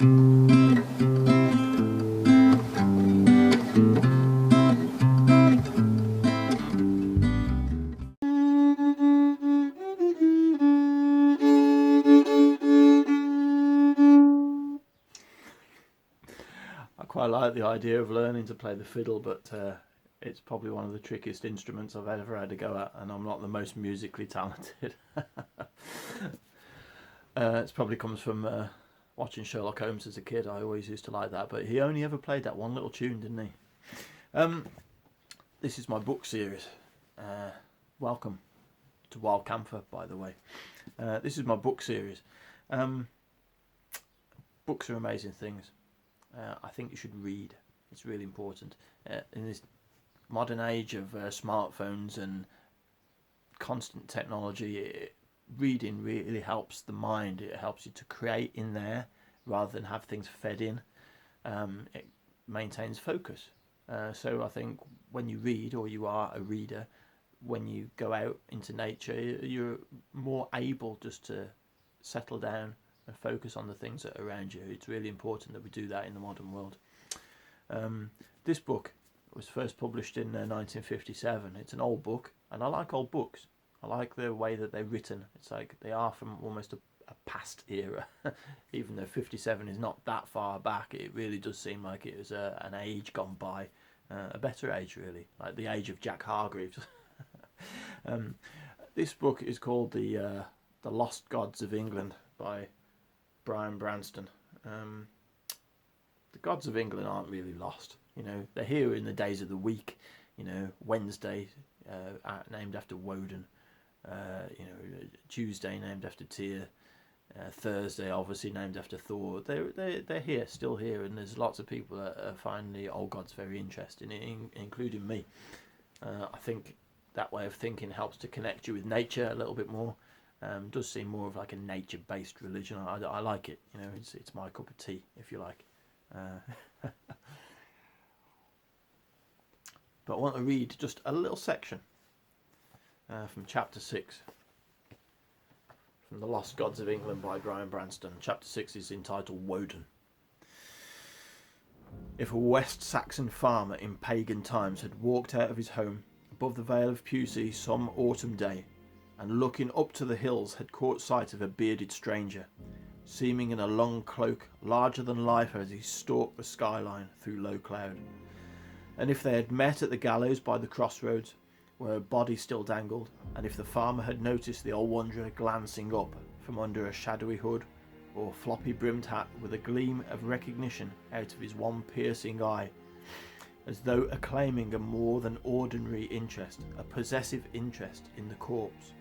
I quite like the idea of learning to play the fiddle, but it's probably one of the trickiest instruments I've ever had to go at, and I'm not the most musically talented. It probably comes from watching Sherlock Holmes as a kid. I always used to like that, but he only ever played that one little tune, didn't he? This is my book series. Welcome to Wild Camphor, by the way. This is my book series. Books are amazing things. I think you should read. It's really important. In this modern age of smartphones and constant technology, reading really helps the mind. It helps you to create in there rather than have things fed in. It maintains focus. So I think when you read, or you are a reader, when you go out into nature, you're more able just to settle down and focus on the things that are around you. It's really important that we do that in the modern world. This book was first published in 1957. It's an old book, and I like old books. I like the way that they're written. It's like they are from almost a past era. Even though 57 is not that far back, it really does seem like it was an age gone by, a better age really, like the age of Jack Hargreaves. This book is called the Lost Gods of England by Brian Branston. The gods of England aren't really lost. You know, they're here in the days of the week. You know, Wednesday named after Woden. Tuesday named after Tyr. Thursday obviously named after Thor. They're here, still here, and there's lots of people that find the old gods very interesting, including me. I think that way of thinking helps to connect you with nature a little bit more. Does seem more of like a nature-based religion. I like it. You know, it's my cup of tea, if you like. But I want to read just a little section from chapter 6 from The Lost Gods of England by Brian Branston. Chapter 6 is entitled Woden. If a West Saxon farmer in pagan times had walked out of his home above the Vale of Pusey some autumn day, and looking up to the hills had caught sight of a bearded stranger, seeming in a long cloak, larger than life as he stalked the skyline through low cloud, and if they had met at the gallows by the crossroads, where a body still dangled, and if the farmer had noticed the old wanderer glancing up from under a shadowy hood or floppy brimmed hat with a gleam of recognition out of his one piercing eye, as though acclaiming a more than ordinary interest, a possessive interest in the corpse,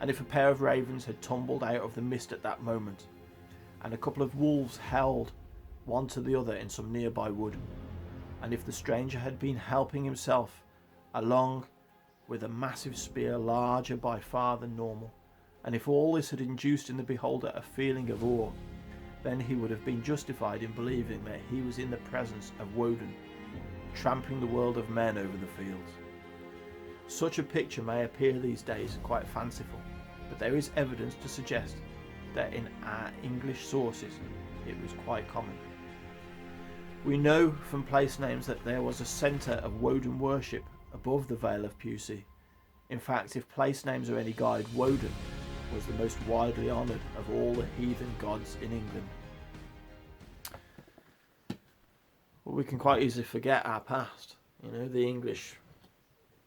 and if a pair of ravens had tumbled out of the mist at that moment, and a couple of wolves howled one to the other in some nearby wood, and if the stranger had been helping himself along with a massive spear larger by far than normal, and if all this had induced in the beholder a feeling of awe, then he would have been justified in believing that he was in the presence of Woden, tramping the world of men over the fields. Such a picture may appear these days quite fanciful, but there is evidence to suggest that in our English sources it was quite common. We know from place names that there was a centre of Woden worship above the Vale of Pusey. In fact, if place names are any guide, Woden was the most widely honoured of all the heathen gods in England. Well, we can quite easily forget our past. You know, the English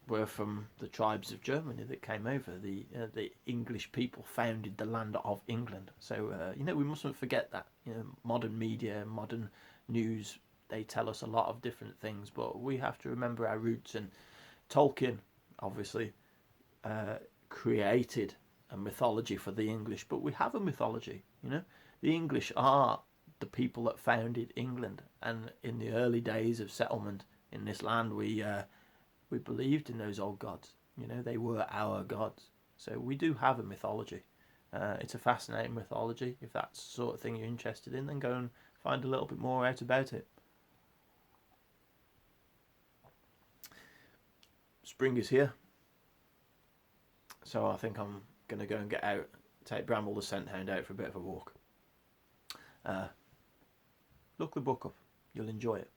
were from the tribes of Germany that came over. The English people founded the land of England. So, we mustn't forget that. You know, modern media, modern news, they tell us a lot of different things, but we have to remember our roots. And Tolkien, obviously, created a mythology for the English, but we have a mythology. You know, the English are the people that founded England, and in the early days of settlement in this land, we believed in those old gods. You know, they were our gods. So we do have a mythology. It's a fascinating mythology. If that's the sort of thing you're interested in, then go and find a little bit more out about it. Spring is here, so I think I'm going to go and take Bramble the scent hound out for a bit of a walk. look the book up. You'll enjoy it.